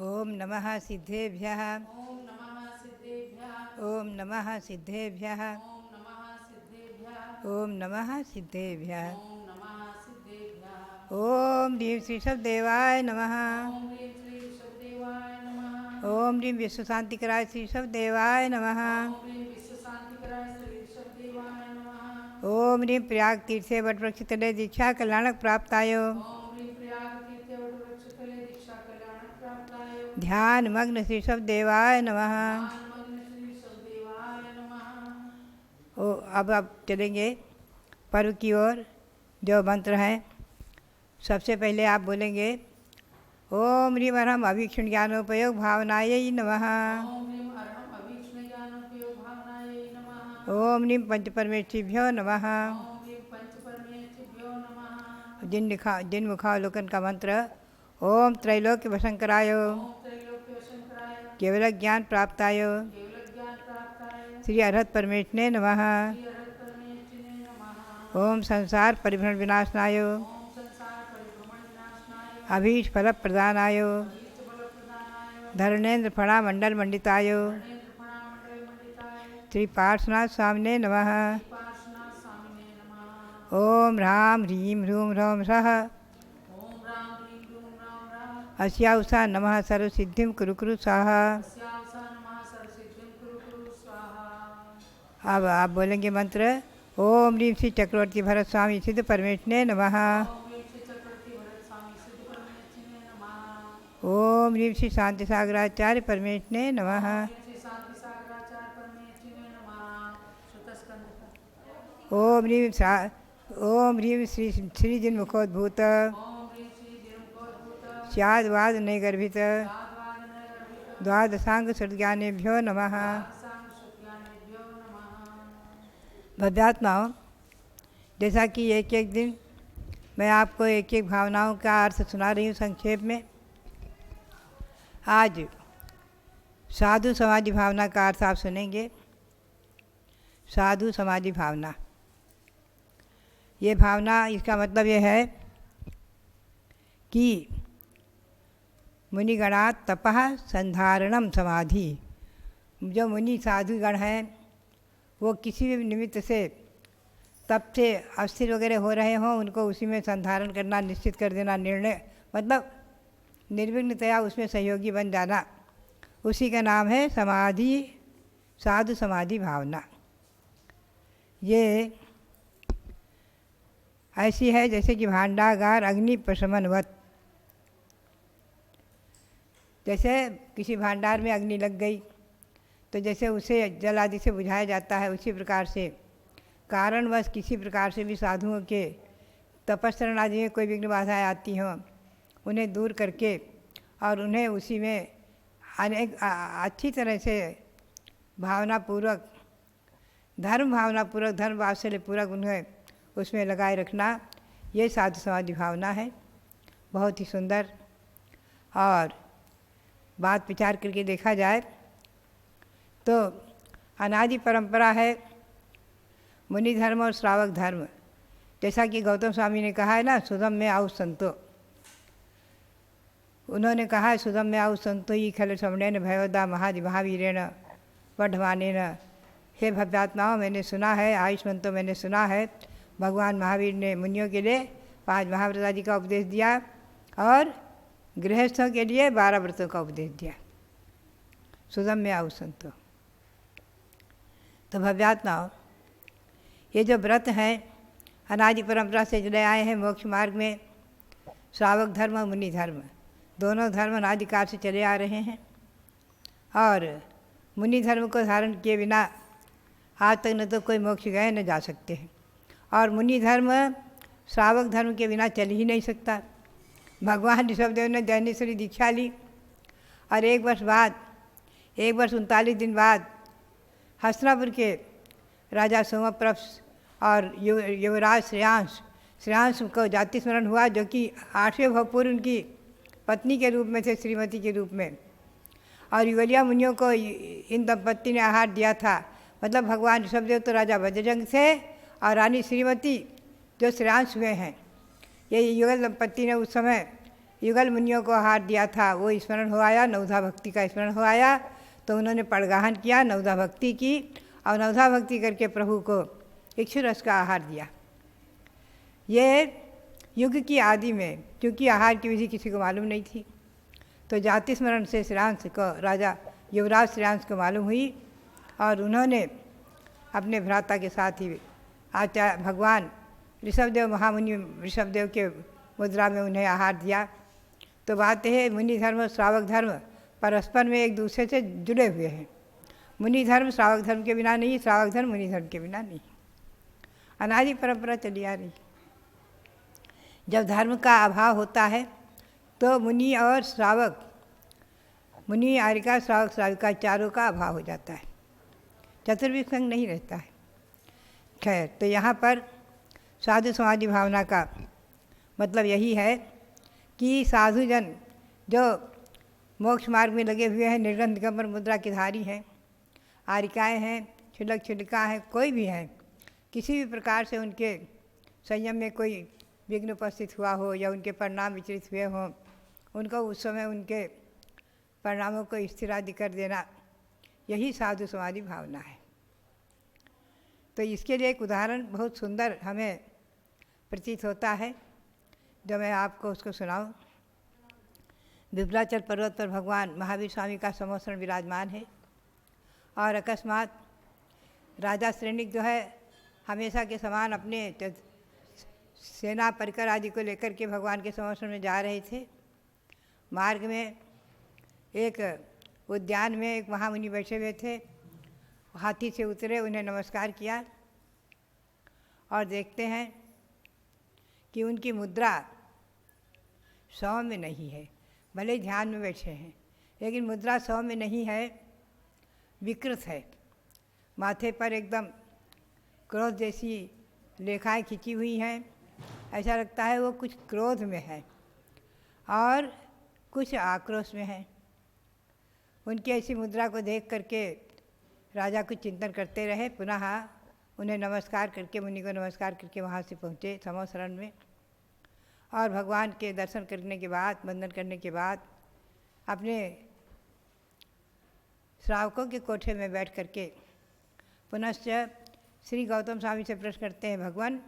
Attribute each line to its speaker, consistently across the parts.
Speaker 1: ओम नमः सिद्धेभ्यः।
Speaker 2: ओम नमः सिद्धेभ्यः।
Speaker 1: ओम नमः सिद्धेभ्यः।
Speaker 2: ओम नमः सिद्धेभ्यः।
Speaker 1: ओम नमः सिद्धेभ्यः।
Speaker 2: ओम नमः सिद्धेभ्यः।
Speaker 1: ओम ह्रीं श्री शब्देवाय नमः।
Speaker 2: ओम ह्रीं श्री ऋषभदेवाय नमः।
Speaker 1: ओम ह्रीं विश्व शांतिकराय श्री शब्देवाय नमः।
Speaker 2: ओम ह्रीं विश्व शांतिकराय श्री ऋषभदेवाय नमः।
Speaker 1: ओम ह्रीं प्रयाग तीर्थे वटवृक्ष तले दीक्षा कल्याणक प्राप्ताय।
Speaker 2: ओम ह्रीं प्रयाग तीर्थे वटवृक्षतले दीक्षा कल्याणक प्राप्ताय।
Speaker 1: ध्यान मग्न श्री शब्देवाय नमः।
Speaker 2: ध्यान मग्न श्री ऋषभदेवाय नमः।
Speaker 1: ओ अब चलेंगे पर्व की ओर। जो मंत्र हैं सबसे पहले आप बोलेंगे ओम ह्रीं अरहम अभीक्षण ज्ञानोपयोग भावनायै नमः।
Speaker 2: ओम ह्रीं अरहम अभीक्षण ज्ञानोपयोग भावनायै नमः।
Speaker 1: ओम ह्रीं पंचपरमेष्ठिभ्यो नमः।
Speaker 2: ओम ह्रीं पंचपरमेष्ठिभ्यो नमः।
Speaker 1: जिनमुखावलोकन का मंत्र ओम त्रैलोक्य वशंकराय
Speaker 2: ओम त्रैलोक्य वशंकराय
Speaker 1: केवल ज्ञान प्राप्ताय
Speaker 2: केवल ज्ञान प्राप्ताय
Speaker 1: श्री अरहत परमेष्ठिने नमः।
Speaker 2: श्री अरहत परमेष्ठिने नमः।
Speaker 1: ओम संसार परिभ्रमण विनाशनाय
Speaker 2: ओम संसार परिभ्रमण विनाशनाय
Speaker 1: अभीष्ट फल प्रदानाय
Speaker 2: अभीष्ट फल प्रदानाय
Speaker 1: धर्मेन्द्र फणा मंडल मंडिताय
Speaker 2: धर्मेन्द्र फणामंडल मंडिताय
Speaker 1: श्री पार्श्वनाथ स्वामिने नमः।
Speaker 2: पार्श्वनाथ स्वामिने नमः।
Speaker 1: ओम ह्रां ह्रीं ह्रूं ह्रौं सः
Speaker 2: ओम राम ह्रीं रूम राम राम
Speaker 1: अस्याउषा नमः सर्वसिद्धिं कुरु कुरु स्वाहा।
Speaker 2: अस्यावसा नमः सर्वसिद्धिं कुरु कुरु स्वाहा।
Speaker 1: अब आप बोलेंगे मंत्र ओम ह्रीं श्री चक्रवर्ती भरत स्वामी सिद्ध परमेष्ठिने नमः।
Speaker 2: ओम ह्रीं श्री चक्रवर्ती भरत स्वामी सिद्ध परमेष्ठिने नमः।
Speaker 1: ओम ह्रीं श्री शांति सागराचार्य परमेष्ठिने नमः।
Speaker 2: श्री शांति सागराचार्य परमेष्ठिने नमः। श्रुतस्कंध।
Speaker 1: ओम ह्रीं श्री श्री जिन्मुखोद्भूत
Speaker 2: ओम ह्रीं श्री जिन्मुखोद्भूत
Speaker 1: स्याद्वाद नैगर्भित
Speaker 2: साद्वादनैर्भित
Speaker 1: द्वादशांग सद्ज्ञानेभ्यो नमः।
Speaker 2: साङ्ग सुज्ञानेभ्यो नमः।
Speaker 1: भव्यात्माओं, जैसा कि एक एक दिन मैं आपको एक एक भावनाओं का अर्थ सुना रही हूँ संक्षेप में, आज साधु समाधि भावना का अर्थ आप सुनेंगे। साधु समाधि भावना, ये भावना, इसका मतलब ये है कि मुनिगणात् तपः संधारणम समाधि। जो मुनि साधुगण हैं वो किसी भी निमित्त से तप से अस्थिर वगैरह हो रहे हों, उनको उसी में संधारण करना, निश्चित कर देना, निर्णय मतलब निर्विघ्नतया उसमें सहयोगी बन जाना, उसी का नाम है समाधि, साधु समाधि भावना। ये ऐसी है जैसे कि भांडागार अग्नि प्रशमनवत। जैसे किसी भांडार में अग्नि लग गई तो जैसे उसे जल आदि से बुझाया जाता है, उसी प्रकार से कारणवश किसी प्रकार से भी साधुओं के तपस्रण आदि में कोई विघ्न बाधाएँ आती हों, उन्हें दूर करके और उन्हें उसी में अनेक अच्छी तरह से भावनापूर्वक, धर्म भावनापूर्वक, धर्म वात्सल्य पूर्वक उन्हें उसमें लगाए रखना, ये साधु समाधि भावना है। बहुत ही सुंदर। और बात विचार करके देखा जाए तो अनादि परंपरा है मुनि धर्म और श्रावक धर्म। जैसा कि गौतम स्वामी ने कहा है ना, सुधम में आउ संतो, उन्होंने कहा है सुधम में आउ संतो ही खल श्रवणेन भयोदा महादि महावीरेण वर्धमानेन। हे भव्यात्माओं, मैंने सुना है, आयुष्मंतो मैंने सुना है, भगवान महावीर ने मुनियों के लिए 5 महाव्रत आदि का उपदेश दिया और गृहस्थों के लिए 12 व्रतों का उपदेश दिया। सुधम में आउ संतो। तो भव्यात्माओं, ये जो व्रत हैं अनादि परंपरा से चले आए हैं मोक्ष मार्ग में, श्रावक धर्म और मुनि धर्म, दोनों धर्म अनादिकाल से चले आ रहे हैं। और मुनि धर्म को धारण किए बिना आज तक न तो कोई मोक्ष गए न जा सकते हैं, और मुनि धर्म श्रावक धर्म के बिना चल ही नहीं सकता। भगवान ऋषभदेव ने जैनेश्वरी दीक्षा ली और 1 वर्ष बाद, 1 वर्ष 39 दिन बाद हस्तिनापुर के राजा सोमप्रभ और युवराज श्रेयांश को जाति स्मरण हुआ, जो कि 8वें भव पूर्व उनकी पत्नी के रूप में थे, श्रीमती के रूप में। और युगलिया मुनियों को इन दंपत्ति ने आहार दिया था। मतलब भगवान ऋषभदेव तो राजा वज्रजंग थे और रानी श्रीमती जो श्रेयांश हुए हैं, ये युगल दंपत्ति ने उस समय युगल मुनियों को आहार दिया था वो स्मरण हो आया, नवधा भक्ति का स्मरण हो आया, तो उन्होंने पड़गाहन किया, नवधा भक्ति की, और नवधा भक्ति करके प्रभु को इक्षु रस का आहार दिया। ये युग की आदि में, क्योंकि आहार की विधि किसी को मालूम नहीं थी, तो जाति स्मरण से श्रेयांश को, राजा युवराज श्रेयांश को मालूम हुई, और उन्होंने अपने भ्राता के साथ ही आचार्य भगवान ऋषभदेव, महामुनि ऋषभदेव के मुद्रा में उन्हें आहार दिया। तो बात है, मुनि धर्म श्रावक धर्म परस्पर में एक दूसरे से जुड़े हुए हैं। मुनि धर्म श्रावक धर्म के बिना नहीं, श्रावक धर्म मुनि धर्म के बिना नहीं। अनादि परंपरा चली आ रही। जब धर्म का अभाव होता है तो मुनि और श्रावक, मुनि आर्यिका श्रावक श्राविका चारों का अभाव हो जाता है, चतुर्विध संग नहीं रहता है। खैर, तो यहाँ पर साधु समाधि भावना का मतलब यही है कि साधुजन जो मोक्ष मार्ग में लगे हुए हैं, निर्गंध दिगंबर मुद्रा के धारी हैं, आर्यिकाएँ हैं, छिलक छिलका हैं, कोई भी हैं, किसी भी प्रकार से उनके संयम में कोई विघ्न उपस्थित हुआ हो या उनके परिणाम विचलित हुए हों, उनको उस समय उनके परिणामों को स्थिरादि कर देना, यही साधु समाधि भावना है। तो इसके लिए एक उदाहरण बहुत सुंदर हमें प्रतीत होता है, जो मैं आपको उसको सुनाऊं। विप्लाचल पर्वत पर भगवान महावीर स्वामी का समोसरण विराजमान है, और अकस्मात राजा श्रेणिक जो है हमेशा के समान अपने सेना परिकर आदि को लेकर के भगवान के समोसरण में जा रहे थे। मार्ग में एक उद्यान में एक महामुनि बैठे हुए थे, हाथी से उतरे, उन्हें नमस्कार किया, और देखते हैं कि उनकी मुद्रा सौम्य नहीं है। भले ही ध्यान में बैठे हैं, लेकिन मुद्रा सौम्य नहीं है, विकृत है। माथे पर एकदम क्रोध जैसी रेखाएं खिंची हुई हैं, ऐसा लगता है वो कुछ क्रोध में है और कुछ आक्रोश में है। उनकी ऐसी मुद्रा को देख करके राजा कुछ चिंतन करते रहे, पुनः उन्हें नमस्कार करके, मुनि को नमस्कार करके वहाँ से पहुँचे समोसरण में, और भगवान के दर्शन करने के बाद, वंदन करने के बाद अपने श्रावकों के कोठे में बैठ करके पुनश्च श्री गौतम स्वामी से प्रश्न करते हैं, भगवान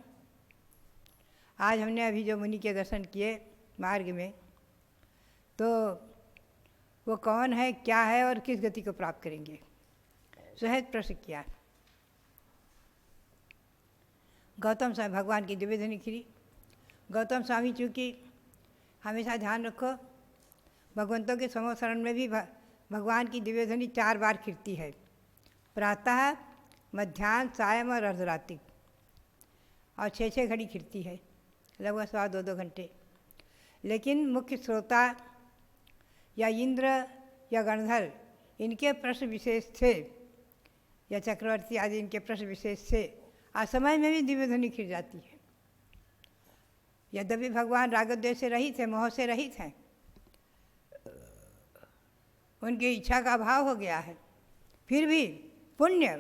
Speaker 1: आज हमने अभी जो मुनि के दर्शन किए मार्ग में, तो वो कौन है, क्या है और किस गति को प्राप्त करेंगे? सहज प्रश्न किया। गौतम स्वामी, भगवान की दिव्य ध्वनि खिरी। गौतम स्वामी चूँकि हमेशा ध्यान रखो, भगवंतों के समोसरण में भी भगवान की दिव्य ध्वनि 4 बार खिरती है, प्रातः, मध्याह्न, सायं और अर्धरात्रि, और 6-6 घड़ी खिरती है, लगभग 2.5-2 घंटे। लेकिन मुख्य श्रोता या इंद्र या गणधर, इनके प्रश्न विशेष थे, या चक्रवर्ती आदि इनके प्रश्न विशेष थे, असमय में भी दिव्य ध्वनि खिर जाती है। यद्यपि भगवान रागद्वेष से रहित है, मोह से रहित हैं, उनकी इच्छा का अभाव हो गया है, फिर भी पुण्य,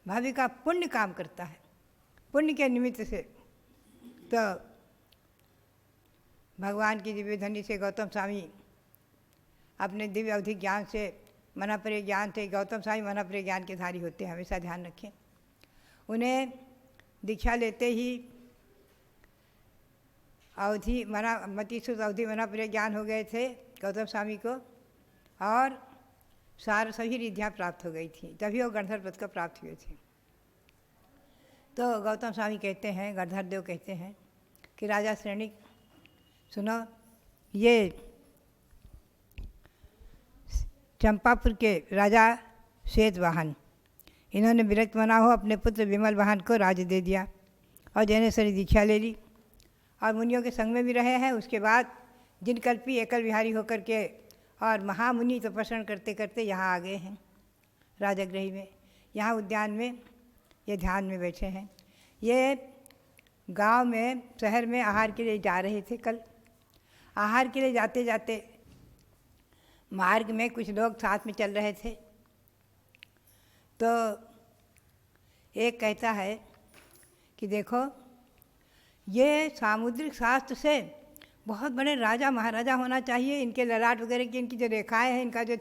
Speaker 1: भावी का पुण्य काम करता है, पुण्य के निमित्त से। तो भगवान की दिव्य ध्वनि से गौतम स्वामी अपने दिव्य अवधि ज्ञान से, मनःप्रिय ज्ञान से, गौतम स्वामी मनःप्रिय ज्ञान के धारी होते हैं, हमेशा ध्यान रखें। उन्हें दीक्षा लेते ही अवधि मतिसुत अवधि मनःप्रिय ज्ञान हो गए थे गौतम स्वामी को, और सभी रिद्धियाँ प्राप्त हो गई थी, तभी वो गणधर पद को प्राप्त हुए थे। तो गौतम स्वामी कहते हैं, गणधर देव कहते हैं कि राजा श्रेणिक सुनो, ये चंपापुर के राजा श्वेतवाहन, इन्होंने विरक्त बना हो अपने पुत्र विमल वाहन को राज दे दिया, और जैनेश्वरी दीक्षा ले ली, और मुनियों के संग में भी रहे हैं। उसके बाद जिनकल्पी एकल विहारी होकर के और महामुनि तपस्या करते करते यहाँ आ गए हैं राजगृह में, यहाँ उद्यान में ये ध्यान में बैठे हैं। ये गांव में, शहर में आहार के लिए जा रहे थे। कल आहार के लिए जाते जाते मार्ग में कुछ लोग साथ में चल रहे थे, तो एक कहता है कि देखो, ये सामुद्रिक शास्त्र से बहुत बड़े राजा महाराजा होना चाहिए। इनके ललाट वगैरह की इनकी जो रेखाएं हैं, इनका जो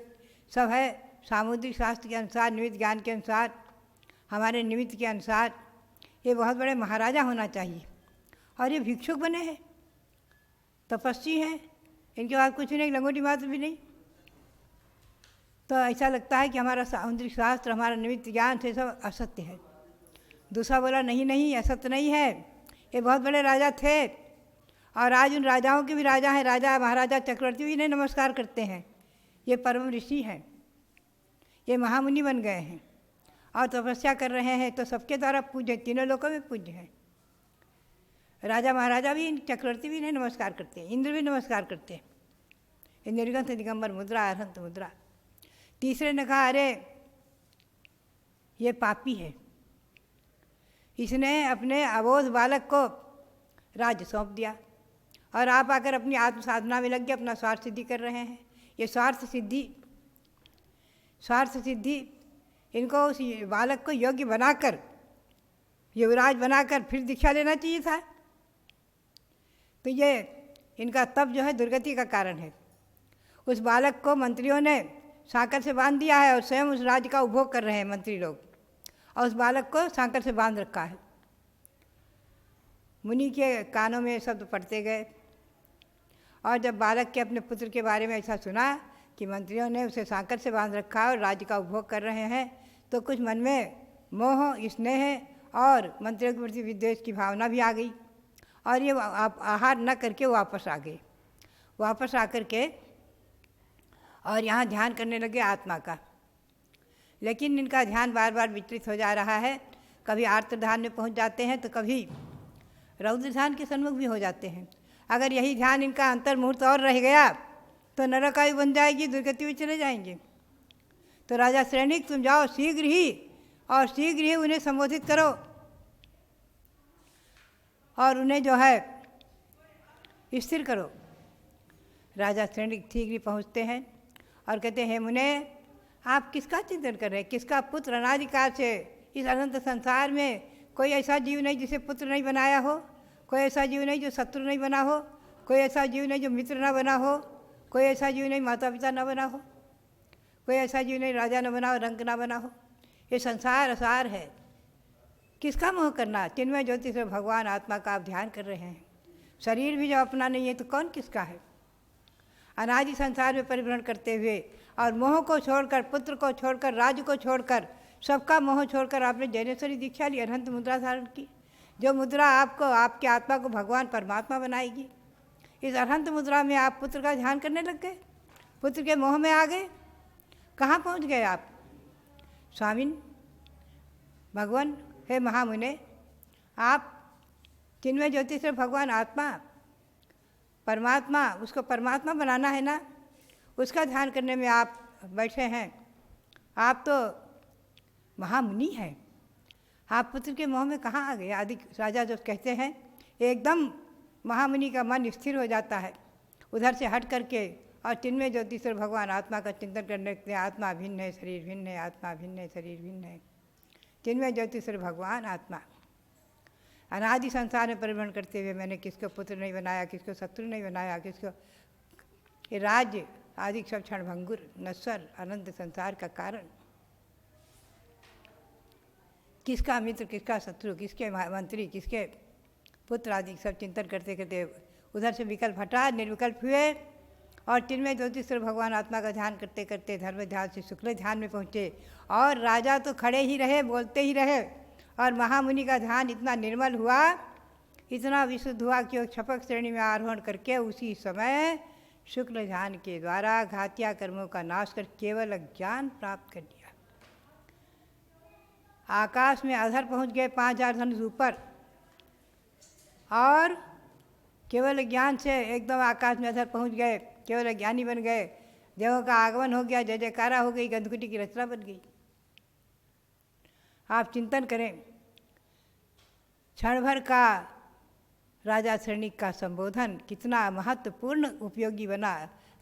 Speaker 1: सब है सामुद्रिक शास्त्र के अनुसार, निमित्त ज्ञान के अनुसार, हमारे निमित्त के अनुसार ये बहुत बड़े महाराजा होना चाहिए। और ये भिक्षुक बने हैं, तपस्वी हैं, इनके बाद कुछ नहीं, लंगोटी मात्र भी नहीं। तो ऐसा लगता है कि हमारा सामुद्रिक शास्त्र, हमारा निमित्त ज्ञान से सब असत्य है। दूसरा बोला नहीं नहीं, असत्य नहीं है, ये बहुत बड़े राजा थे और आज उन राजाओं के भी राजा हैं, राजा महाराजा चक्रवर्ती भी इन्हें नमस्कार करते हैं। ये परम ऋषि हैं, ये महामुनि बन गए हैं और तपस्या कर रहे हैं, तो सबके द्वारा पूज्य, तीनों लोगों में पूज्य हैं। राजा महाराजा भी, चक्रवर्ती भी इन्हें नमस्कार करते हैं, इंद्र भी नमस्कार करते हैं। ये निर्गंथ दिगंबर मुद्रा, अरहंत मुद्रा। तीसरे ने कहा अरे ये पापी है, इसने अपने अबोध बालक को राज्य सौंप दिया और आप आकर अपनी आत्म साधना में लग गए, अपना स्वार्थ सिद्धि कर रहे हैं। ये स्वार्थ सिद्धि इनको उस बालक को योग्य बनाकर, युवराज बनाकर फिर दीक्षा लेना चाहिए था। तो ये इनका तप जो है दुर्गति का कारण है। उस बालक को मंत्रियों ने सांकर से बांध दिया है और स्वयं उस राज्य का उपभोग कर रहे हैं मंत्री लोग, और उस बालक को सांकर से बांध रखा है। मुनि के कानों में शब्द पड़ते गए और जब बालक के अपने पुत्र के बारे में ऐसा सुना कि मंत्रियों ने उसे सांकर से बांध रखा और राज्य का उपभोग कर रहे हैं, तो कुछ मन में मोह, स्नेह और मंत्रियों के प्रति विद्वेष की भावना भी आ गई और ये आहार न करके वापस आ गए। वापस आकर के और यहाँ ध्यान करने लगे आत्मा का। लेकिन इनका ध्यान बार बार विचलित हो जा रहा है। कभी आर्त ध्यान में पहुँच जाते हैं तो कभी रौद्र ध्यान के सन्मुख भी हो जाते हैं। अगर यही ध्यान इनका अंतर मुहूर्त और रह गया तो नरक आयु बन जाएगी, दुर्गति में चले जाएंगे। तो राजा श्रेणिक तुम जाओ शीघ्र ही उन्हें संबोधित करो और उन्हें जो है स्थिर करो। राजा श्रेणिक शीघ्र ही पहुँचते हैं और कहते हैं मुने, आप किसका चिंतन कर रहे हैं? किसका पुत्र? अनादिकाल से इस अनंत संसार में कोई ऐसा जीव नहीं जिसे पुत्र नहीं बनाया हो, कोई ऐसा जीव नहीं जो शत्रु नहीं बना हो, कोई ऐसा जीव नहीं जो मित्र ना बना हो, कोई ऐसा जीव नहीं माता पिता ना बना हो, कोई ऐसा जीव नहीं राजा न बना हो, रंग ना बना हो। ये संसार असार है, किसका मोह करना? चिन्मय ज्योति से भगवान आत्मा का आप ध्यान कर रहे हैं। शरीर भी जब अपना नहीं है तो कौन किसका है? अनादि संसार में परिभ्रमण करते हुए और मोह को छोड़कर, पुत्र को छोड़कर, राज्य को छोड़कर, सबका मोह छोड़कर आपने जैनेश्वरी दीक्षा ली, अनंत मुद्रा धारण की। जो मुद्रा आपको, आपके आत्मा को भगवान परमात्मा बनाएगी। इस अनंत मुद्रा में आप पुत्र का ध्यान करने लग गए, पुत्र के मोह में आ गए। कहाँ पहुँच गए आप? स्वामिन, भगवान, हे महामुने, आप चिन्मय ज्योति से भगवान आत्मा, परमात्मा, उसको परमात्मा बनाना है ना, उसका ध्यान करने में आप बैठे हैं। आप तो महामुनि हैं, आप पुत्र के मोह में कहाँ आ गए? आदि राजा जो कहते हैं, एकदम महामुनि का मन स्थिर हो जाता है, उधर से हट करके और चिन्मय ज्योतिश्वर भगवान आत्मा का चिंतन करने लगते हैं। आत्मा भिन्न है, शरीर भिन्न है, आत्मा भिन्न है, शरीर भिन्न है। चिन्मय ज्योतिश्वर भगवान आत्मा अनादि संसार में परिभ्रमण करते हुए मैंने किसको पुत्र नहीं बनाया, किसको शत्रु नहीं बनाया, किसको ये राज्य आदि सब क्षणभंगुर, नश्वर, अनंत संसार का कारण, किसका मित्र, किसका शत्रु, किसके मंत्री, किसके पुत्र आदि सब चिंतन करते करते उधर से विकल्प हटा, निर्विकल्प हुए और चिन्मय ज्योतिश्वर भगवान आत्मा का ध्यान करते करते धर्म ध्यान से शुक्ल ध्यान में पहुँचे। और राजा तो खड़े ही रहे, बोलते ही रहे, और महामुनि का ध्यान इतना निर्मल हुआ, इतना विशुद्ध हुआ कि वो क्षपक श्रेणी में आरोहण करके उसी समय शुक्ल ध्यान के द्वारा घातिया कर्मों का नाश कर केवल ज्ञान प्राप्त कर लिया। आकाश में अधर पहुंच गए 5000 धनुष ऊपर, और केवल ज्ञान से एकदम आकाश में अधर पहुंच गए, केवल ज्ञानी बन गए। देवों का आगमन हो गया, जय जयकारा हो गई, गंधकुटी की रचना बन गई। आप चिंतन करें, क्षण भर का राजा श्रेणिक का संबोधन कितना महत्वपूर्ण उपयोगी बना।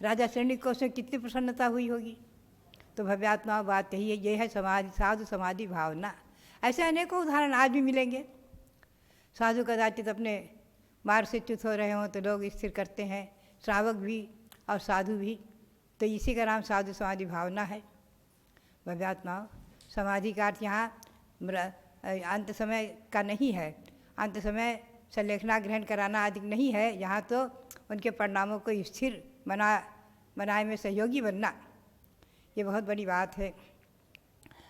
Speaker 1: राजा श्रेणिक को उसमें कितनी प्रसन्नता हुई होगी। तो भव्यात्मा बात यही है, ये है समाधि, साधु समाधि भावना। ऐसे अनेकों उदाहरण आज भी मिलेंगे। साधु कदाचित अपने मार्ग से च्युत हो रहे हों तो लोग स्थिर करते हैं, श्रावक भी और साधु भी। तो इसी का नाम साधु समाधि भावना है। भव्यात्माओं, समाधि का अर्थ यहाँ अंत समय का नहीं है, अंत समय संलेखना ग्रहण कराना आदि नहीं है। यहाँ तो उनके परिणामों को स्थिर बनाए में सहयोगी बनना, ये बहुत बड़ी बात है।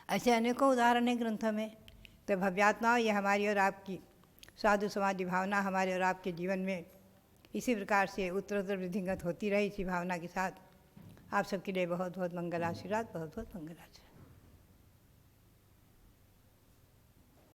Speaker 1: ऐसे अनेकों उदाहरण हैं ग्रंथों में। तो भव्यात्माओं, ये हमारी और आपकी साधु समाधि भावना हमारे और आपके जीवन में इसी प्रकार से उत्तरोत्तर वृद्धिंगत होती रहे। इसी भावना के साथ आप सबके लिए बहुत बहुत मंगल आशीर्वाद, बहुत बहुत मंगल आशीर्वाद।